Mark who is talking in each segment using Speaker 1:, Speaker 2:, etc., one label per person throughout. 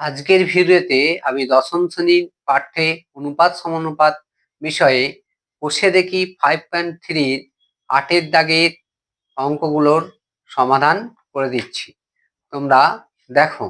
Speaker 1: আজকের ভিডিওতে আমি দশম শ্রেণীর পাঠ্যে অনুপাত সমানুপাত বিষয়ে কষে দেখি 5.3 8-এর দাগের অঙ্কগুলোর সমাধান করে দিচ্ছি। তোমরা দেখো,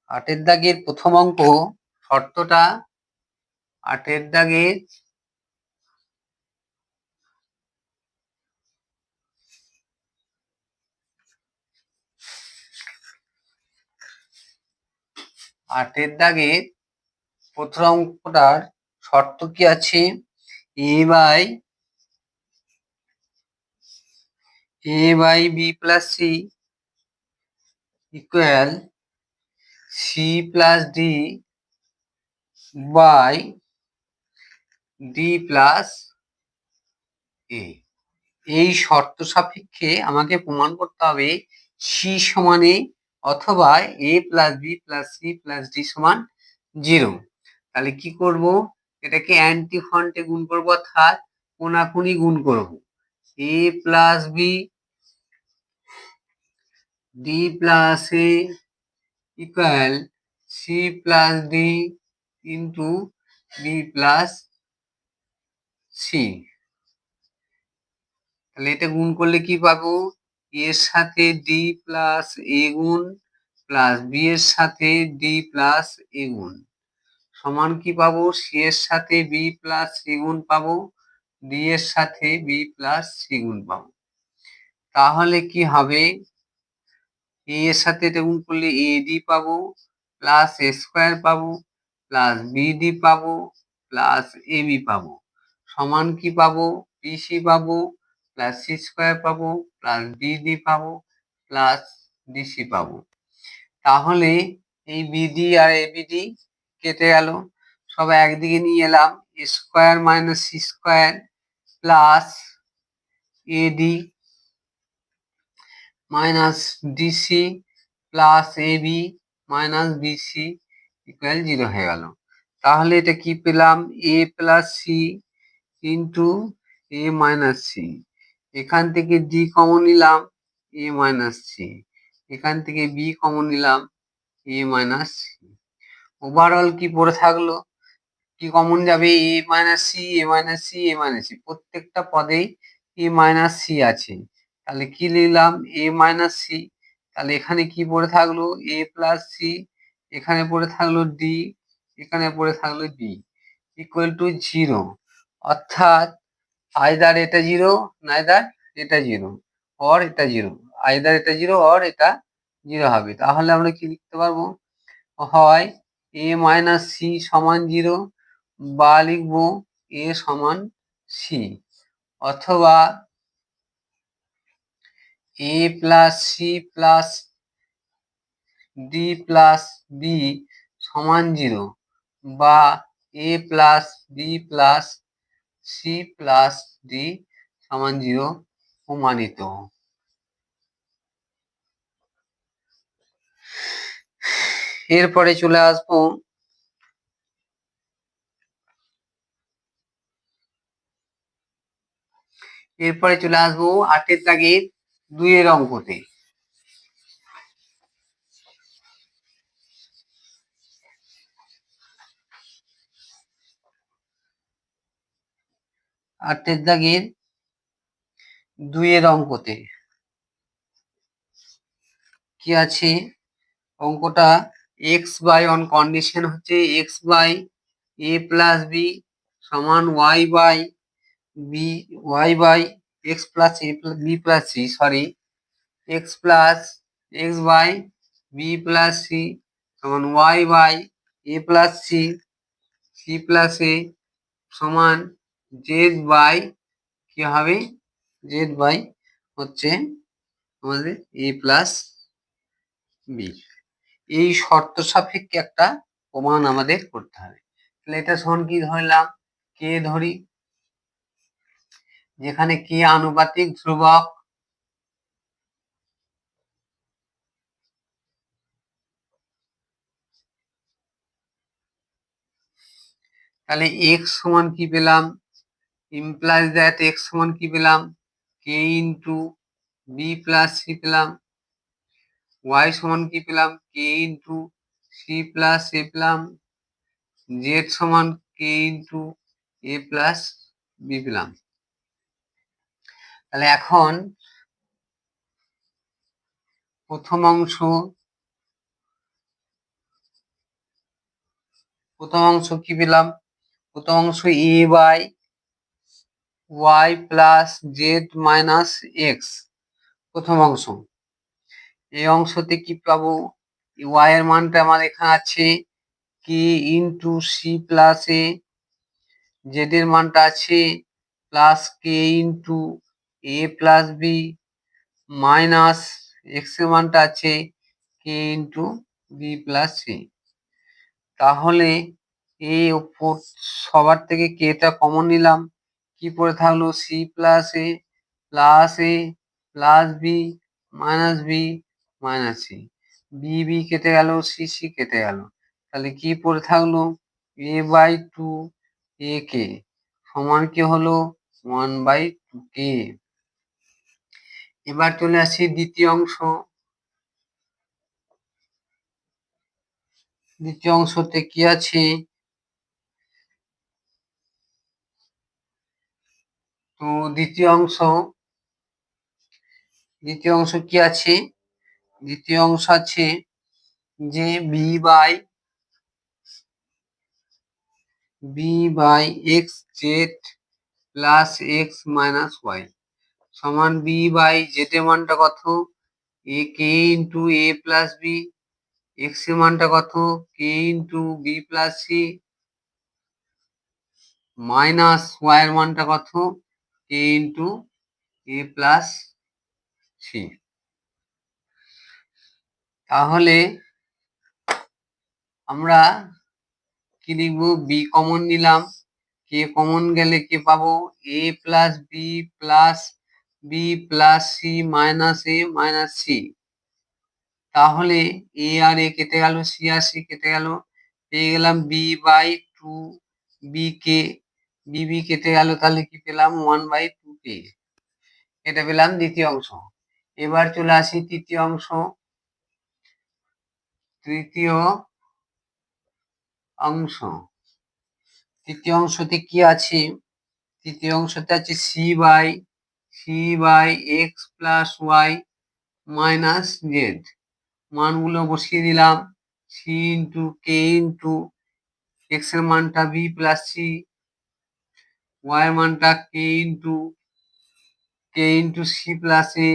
Speaker 1: 8-এর দাগের প্রথম অঙ্ক শর্তটা 8-এর দাগের প্রথম অঙ্কটার শর্ত কি আছে? a by B plus C equal C plus D by D plus A. এই শর্ত সাপেক্ষে আমাকে প্রমাণ করতে হবে সি সমানে অথবা A plus B plus C plus D সমান 0। তাহলে কি করব? এটাকে অ্যান্টি ফ্রন্টে গুণ করব, অর্থাৎ কোনাকুনি গুণ করব। A plus B D plus A equal C plus D into B plus C. তাহলে এটা গুণ করলে কি পাবো? এর সাথে ডি প্লাস এ গুণ প্লাস বি এর সাথে ডি প্লাস এ গুণ সমান কি পাবো? সি এর সাথে বি প্লাস সি গুণ পাবো, ডি এর সাথে বি প্লাস সি গুণ পাবো। তাহলে কি হবে? এ এর সাথে এটা গুণ করলে এ ডি পাবো প্লাস এ স্কোয়ার পাবো প্লাস বি ডি পাবো প্লাস এ বি পাবো সমান কি পাবো? বি সি পাবো প্লাস সি স্কোয়ার পাবো প্লাস বি ডি পাবো প্লাস ডিসি পাবো। তাহলে এই বিডি আর এবিডি কেটে গেল, সব একদিকে নিয়ে এলাম। A square minus C square plus AD minus DC plus AB minus BC equal 0 হয়ে গেল। তাহলে এটা কি পেলাম? A plus C into A minus C. এখান থেকে ডি কমন নিলাম, এ মাইনাস সি। এখান থেকে বি কমন নিলাম, এ মাইনাস সি। ওভারঅল কি পড়ে থাকলো? কি কমন যাবে? এ মাইনাস সি, এ মাইনাস সি, এ মাইনাস সি। প্রত্যেকটা পদেই এ মাইনাস সি আছে। তাহলে কি লিখলাম? এ মাইনাস সি। তাহলে এখানে কি পড়ে থাকলো? এ প্লাস সি। এখানে পড়ে থাকলো ডি, এখানে পড়ে থাকলো বি ইকুয়াল টু 0। অর্থাৎ আইদার এটা 0, নাইদার এটা 0, অর এটা 0। আইদার এটা 0 অর এটা 0 হবে। তাহলে আমরা কি লিখতে পারবো? হয় এ মাইনাস সি সমান 0 বা লিখবো এ সমান সি, অথবা A plus C plus D plus B সমান 0 বা A plus B plus C plus D সমান 0 প্রমাণিত। এরপরে চলে আসবো এরপরে চলে আসবো 8-এর দাগের 2-এর অঙ্কতে। 8-এর দাগের 2-এর অঙ্কতে কি আছে? অঙ্কটা এক্স বাই অন কন্ডিশন হচ্ছে X by A plus B সমান Y by X plus A B plus C, sorry, X plus X by B plus C সমান Y by A plus C C plus A সমান Z by কি হবে? Z by হচ্ছে আমাদের এ plus B. এই শর্ত সাপেক্ষে একটা প্রমাণ আমাদের করতে হবে। তাহলে এটা সমান কি ধরলাম? কে ধরি, যেখানে কে আনুপাতিক ধ্রুবক। তাহলে এক্স সমান কি পেলাম? ইমপ্লাইজ দ্যাট এক্স সমান কি পেলাম? কে ইন্টু বি প্লাস সি পেলাম। ওয়াই সমান কি পেলাম কে ইন্টু সি প্লাস এ পেলাম, জেড সমান কে ইন্টু এ প্লাস বি পেলাম। তাহলে এখন প্রথম অংশ কি পেলাম? প্রথম অংশ A by Y plus Z minus X, প্রথম অংশ। এই অংশতে কি পাবো? ওয়াই এর মানটা আমার এখানে আছে কে ইন্টু সি প্লাস এ, জেড এর মানটা আছে প্লাস কে ইন্টু এ প্লাস বি, মাইনাস এক্স এর মানটা আছে কে ইন্টু বি প্লাস সি। তাহলে এই ওপর সবার থেকে কে টা কমন নিলাম, কি পড়ে থাকলো C plus A plus B minus B minus C, B B কেটে গেল, সি সি কেটে গেল। তাহলে কি পড়ে থাকলো এ বাই টু এ কে সমান কি হলো 1/2 কে। এবার চলে আসি দ্বিতীয় অংশ। দ্বিতীয় অংশতে কি আছে? তো দ্বিতীয় অংশ কি আছে? দ্বিতীয় অংশ আছে যে B by X Z plus X minus Y সমান বি বাই জেড এর মানটা কত এ কে ইন্টু এ প্লাস বি, এক্স এর মানটা কত K into B plus C, minus Y এর মানটা কত কে ইন্টু এ প্লাস সি। তাহলে আমরা কি লিখবো? বি কমন নিলাম, কে কমন গেলে কে পাবো A plus B plus C minus A minus C. তাহলে এ আর এ কেটে গেল, সি আর সি কেটে গেল, পেয়ে গেলাম বি বাই টু বি কে, বি কেটে গেল, তাহলে কি পেলাম 1/2 কে। এটা পেলাম দ্বিতীয় অংশ। এবার চলে আসি তৃতীয় অংশ। তৃতীয় অংশতে কি আছে? তৃতীয় অংশতে আছে C by X plus Y minus Z, মানগুলো বসিয়ে দিলাম C into K into X এর মানটা বি প্লাস সি, ওয়াই এর মানটা K into C plus A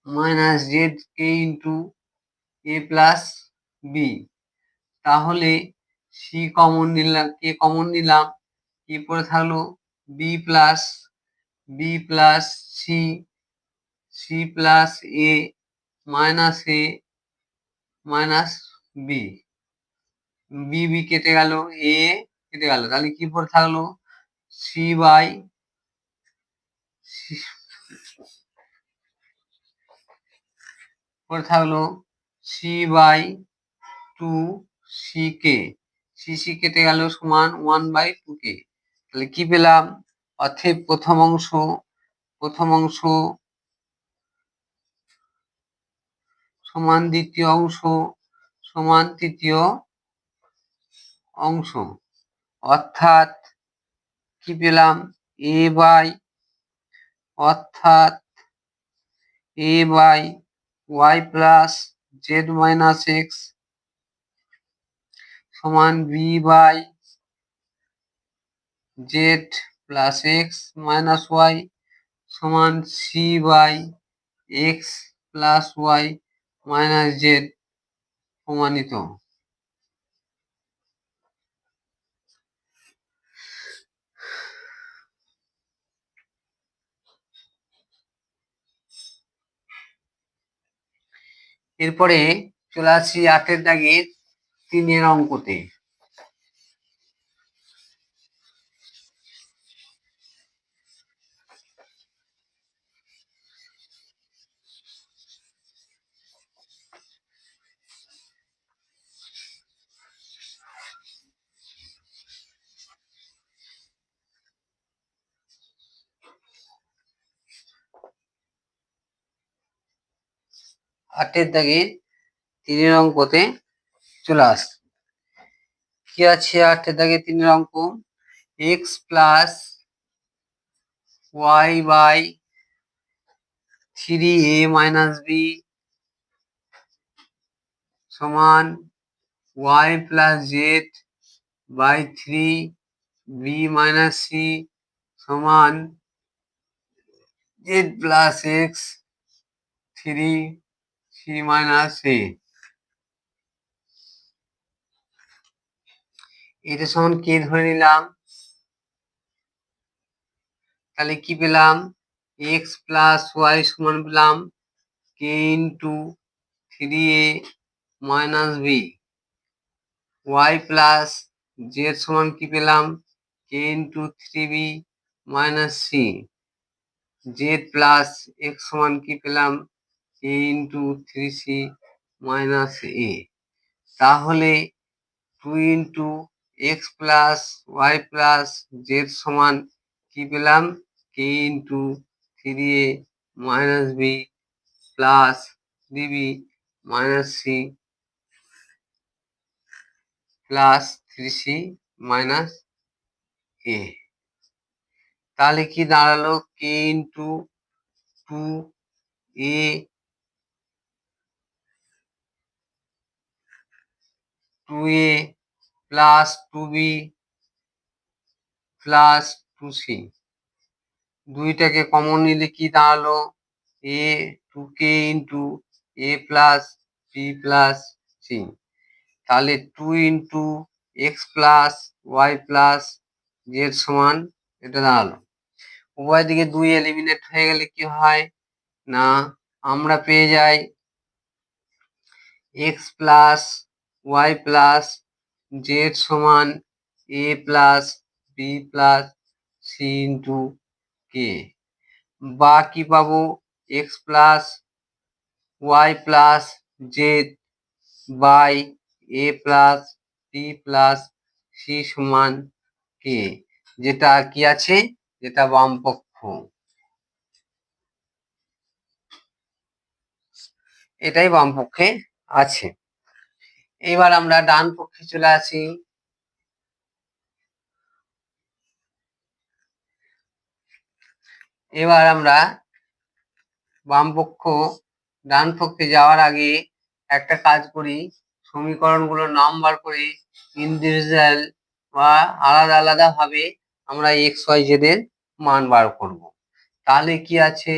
Speaker 1: minus Z K into A plus B. তাহলে সি কমন নিলাম, কে কমন নিলাম, কি পড়ে থাকলো B plus C plus A minus B, B কেটে গেল, এ কেটে গেল, তাহলে কি পড়ে থাকলো সি বাই পড়ে থাকলো সি বাই টু সি কে, সি কেটে গেল সমান 1/2 কে। তাহলে কি পেলাম? অর্থাৎ প্রথম অংশ সমান দ্বিতীয় অংশ সমান তৃতীয় অংশ। অর্থাৎ কি পেলাম? A by Y plus Z minus X সমান B by Z plus X minus Y সমান C by X plus Y minus Z প্রমাণিত। এরপরে চলে আসছি 8 দাগের 3 অঙ্কতে। 8 দাগে 3 অঙ্কতে চলে আসছে। কি আছে 8 দাগে 3 অঙ্ক? x plus y by 3a minus b সমান y plus z by 3b minus c সমান z plus x 3c minus a। এটা সমান কে ধরে নিলাম, তাহলে কি পেলাম? x প্লাস y সমান পেলাম k into 3a minus b, y plus z সমান কি পেলাম? k into 3b minus c, z plus x সমান কি পেলাম? k into 3c minus a। তাহলে 2 into x plus Y plus Z সমান কি পেলাম? কে into 3a minus b plus 3b minus c plus 3c minus a. তাহলে কি দাঁড়ালো? কে into 2a plus 2b plus 2c, দুইটাকে কমন নিলে কি দাঁড়ালো? a 2k into a plus b plus c। তাহলে 2 into x plus Y plus Z সমান এটা দাঁড়ালো। উভয় দিকে 2 এলিমিনেট হয়ে গেলে কি হয় না, আমরা পেয়ে যাই x plus Y plus Z সমান a plus B plus C into k, বা কি পাবো? X plus Y plus z by A plus B plus C সমান কে, যেটা কি আছে? যেটা বাম পক্ষ, এটাই বাম পক্ষে আছে। এবার আমরা ডান পক্ষে চলে আসি। এবার আমরা বাম পক্ষ ডান পক্ষে যাওয়ার আগে একটা কাজ করি, সমীকরণগুলোর নাম্বার করে ইন্ডিভিজুয়াল বা আলাদা আলাদা ভাবে আমরা এক্স ওয়াই জেড এর মান বার করব। তাহলে কি আছে?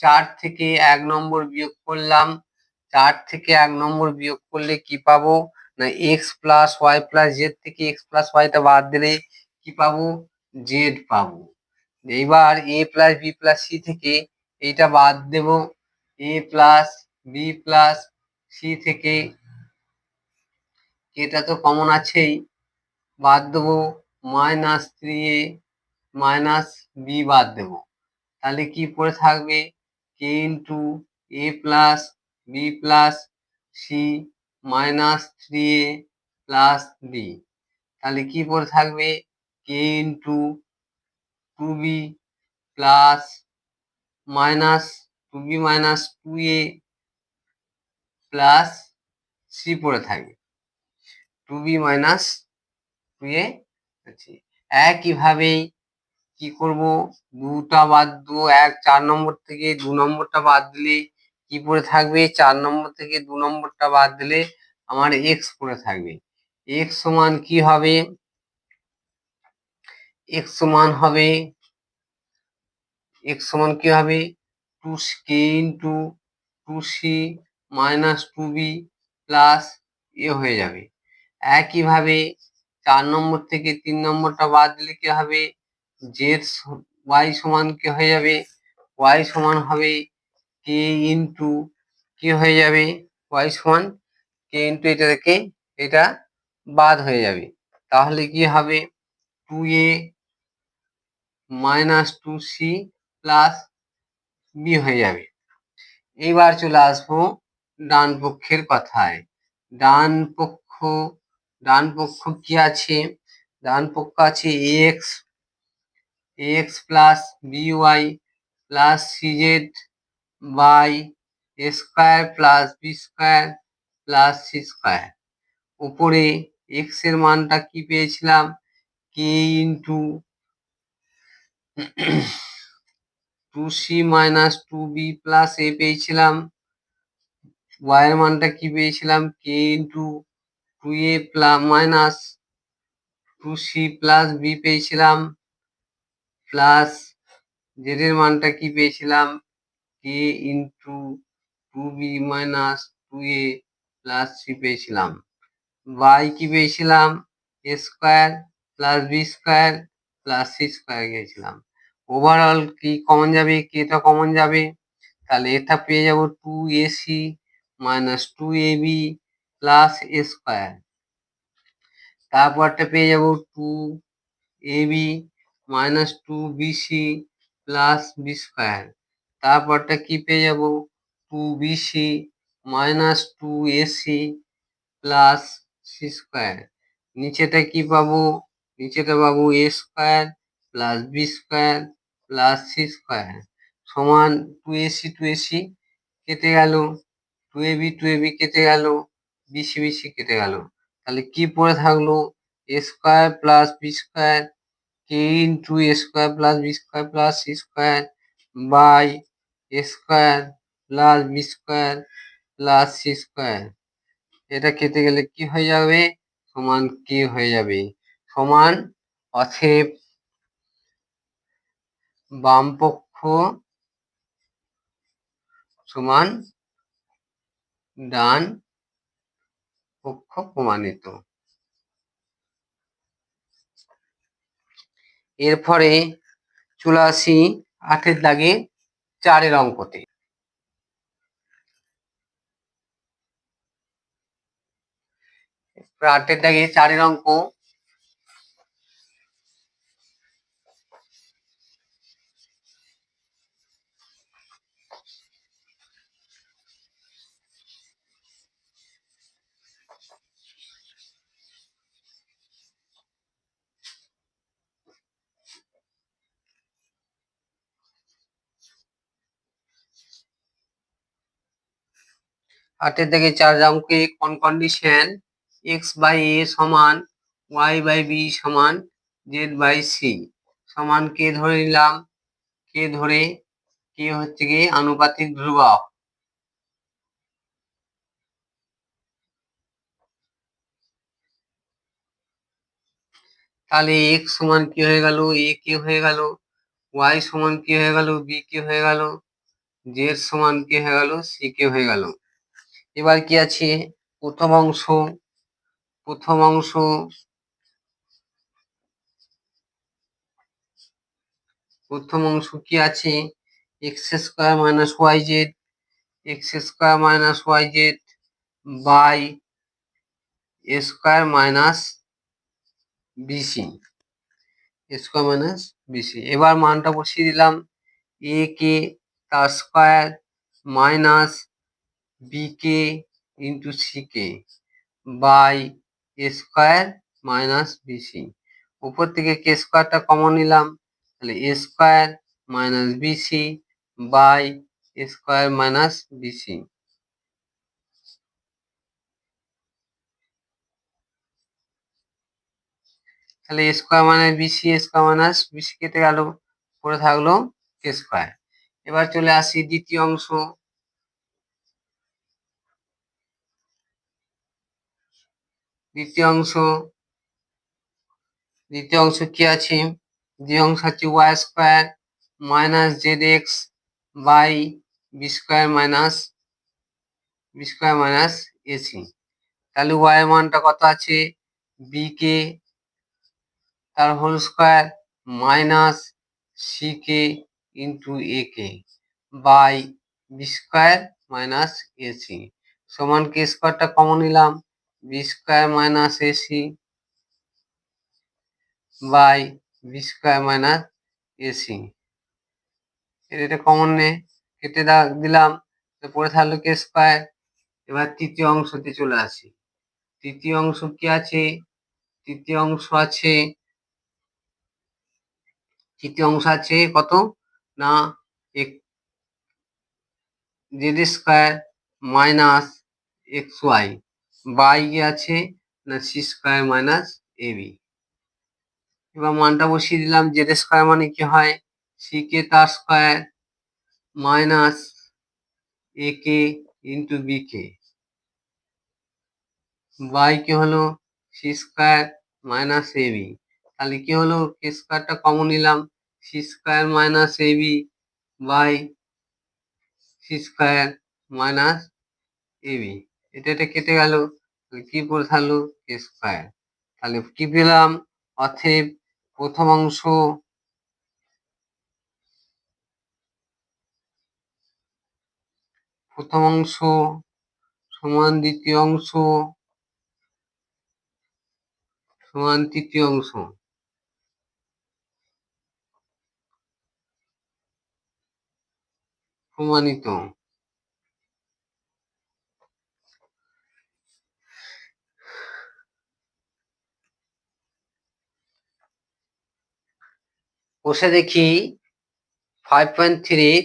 Speaker 1: 4 থেকে 1 নম্বর বিয়োগ করলাম। 4 থেকে 1 নম্বর বিয়োগ করলে কি পাবো না, X plus Y plus Z থেকে এক্স প্লাস ওয়াইটা বাদ দিলে কি পাবো? জেড পাবো। এইবার A plus B plus C থেকে এইটা বাদ দেব, A plus B plus C থেকে এটা তো কমন আছেই, বাদ দেবো মাইনাস 3a মাইনাস বি বাদ দেব। তাহলে কি পড়ে থাকবে? কে ইন্টু এ plus B plus C minus 3a plus B. তাহলে কি পড়ে থাকবে? K into 2b plus minus 2b minus 2a plus c পড়ে থাকবে 2b মাইনাস 2a আছে। একইভাবেই কি করব? দুটা বাদ দেবো, 4 নম্বর থেকে 2 নম্বরটা বাদ দিলে কি পড়ে থাকবে? 4 নম্বর থেকে 2 নম্বরটা বাদ দিলে আমার এক্স পড়ে থাকবে। এক্স সমান কি হবে? এক্স সমান হবে 2k into 2c minus 2b plus এ হয়ে যাবে। একইভাবে 4 নম্বর থেকে 3 নম্বরটা বাদ দিলে কি হবে? জেড ওয়াই সমান কি হয়ে যাবে? ওয়াই সমান হবে কে ইন্টু কি হয়ে যাবে? ওয়াই সমান কে ইন্টু এটা থেকে এটা বাদ হয়ে যাবে। তাহলে কি হবে? 2a minus 2c plus B হয়ে যাবে। এইবার চলে আসবো ডান পক্ষের কথায়। ডান পক্ষ কি আছে? ডান পক্ষ আছে এক্স প্লাস বিওয়াই প্লাস সিজেড by a square plus b square plus c square. উপরে এক্স এর মানটা কি পেয়েছিলাম, k into 2c minus 2b plus a পেয়েছিলাম। ওয়াই এর মানটা কি পেয়েছিলাম, k into 2a plus minus 2c plus b পেয়েছিলাম, প্লাস জেড এর মানটা কি পেয়েছিলাম, k into 2b minus 2a plus c পেয়েছিলাম। বাই কি পেয়েছিলাম, a square plus b square plus c square গিয়েছিলাম। ওভারঅল কি কমন যাবে, কেটা কমন যাবে, তাহলে এটা পেয়ে যাব 2ac মাইনাস 2ab প্লাস এ স্কোয়ার। তারপরটা পেয়ে যাব 2ab minus 2bc plus b square. তারপরটা কি পেয়ে যাব, 2bc minus 2ac plus c square. নিচেটা কি পাবো, নিচেটা পাবো a square plus b square plus c square সমান 2ac কেটে গেল, 2ab কেটে গেল, bc কেটে গেল। তাহলে কি পড়ে থাকলো, a square plus b square k into a square plus b square plus c square by a square plus b square plus c square. এটা কেটে গেলে কি হয়ে যাবে, সমান কে হয়ে যাবে। সমান অতএব বাম পক্ষ সমান ডান পক্ষ প্রমাণিত। এরপরে চলে আসি 8 দাগে 4 অঙ্কতে। দাগে 4 অঙ্ক। দাগে 4 অঙ্কে কোন কন্ডিশন এক্স বাই এ সমান ওয়াই বাই বি সমান জেড বাই সি সমান কে ধরে নিলাম, কে ধরে, কে হচ্ছে গিয়ে আনুপাতিক ধ্রুবক। তাহলে এক্স সমান কি হয়ে গেল, এ কে হয়ে গেল, ওয়াই সমান কি হয়ে গেল, বি কে হয়ে গেল, জেড সমান কি হয়ে গেল, সি কে হয়ে গেল। এবার কি আছে, প্রথম অংশ, প্রথম অংশ প্রথম অংশ কি আছে, x square minus y z, x square minus y z by a square minus b c, square minus b c. এবার মানটা বসিয়ে দিলাম, এ কে তার square minus b k into c k by a square minus b c. উপর থেকে k স্কোয়ারটা common নিলাম, তাহলে a square minus b c by a square minus b c. তাহলে a square minus b c, a square minus b c কেটে গেল, পড়ে থাকলো কে স্কোয়ার। এবার চলে আসি দ্বিতীয় অংশ। দ্বিতীয় অংশ কি আছে, দ্বিতীয় অংশ হচ্ছে Y square minus Z X by B square minus AC. তাহলে ওয়াই এর মানটা কত আছে, বি কে তার whole square minus C K into A K by B square minus AC সমান কে স্কোয়ারটা কমন নিলাম, B square minus AC by B square minus AC. এটা কমন নে, কেটে দিলাম, পড়ে থাকলো কে স্কোয়ার। এবার তৃতীয় অংশতে চলে আসি। তৃতীয় অংশ কি আছে, তৃতীয় অংশ আছে, তৃতীয় অংশ আছে কত না Z square minus X Y by কি আছে না C square minus A B. এবার মানটা বসিয়ে দিলাম। জেড স্কোয়ার মানে কি হয় সি কে তার square minus A K into B K by কি হলো C square minus A B. তাহলে কি হলো কে স্কোয়ারটা কমন নিলাম C square minus A B by C square minus A B. এটা কেটে গেল কি পড়ে থাকলো কে স্কোয়ার। তাহলে কি পেলাম অতএব প্রথম অংশ সমান দ্বিতীয় অংশ সমান তৃতীয় অংশ প্রমাণিত। বসে দেখি 5.3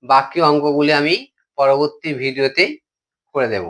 Speaker 1: বাকি অঙ্কগুলি আমি পরবর্তী ভিডিওতে করে দেব।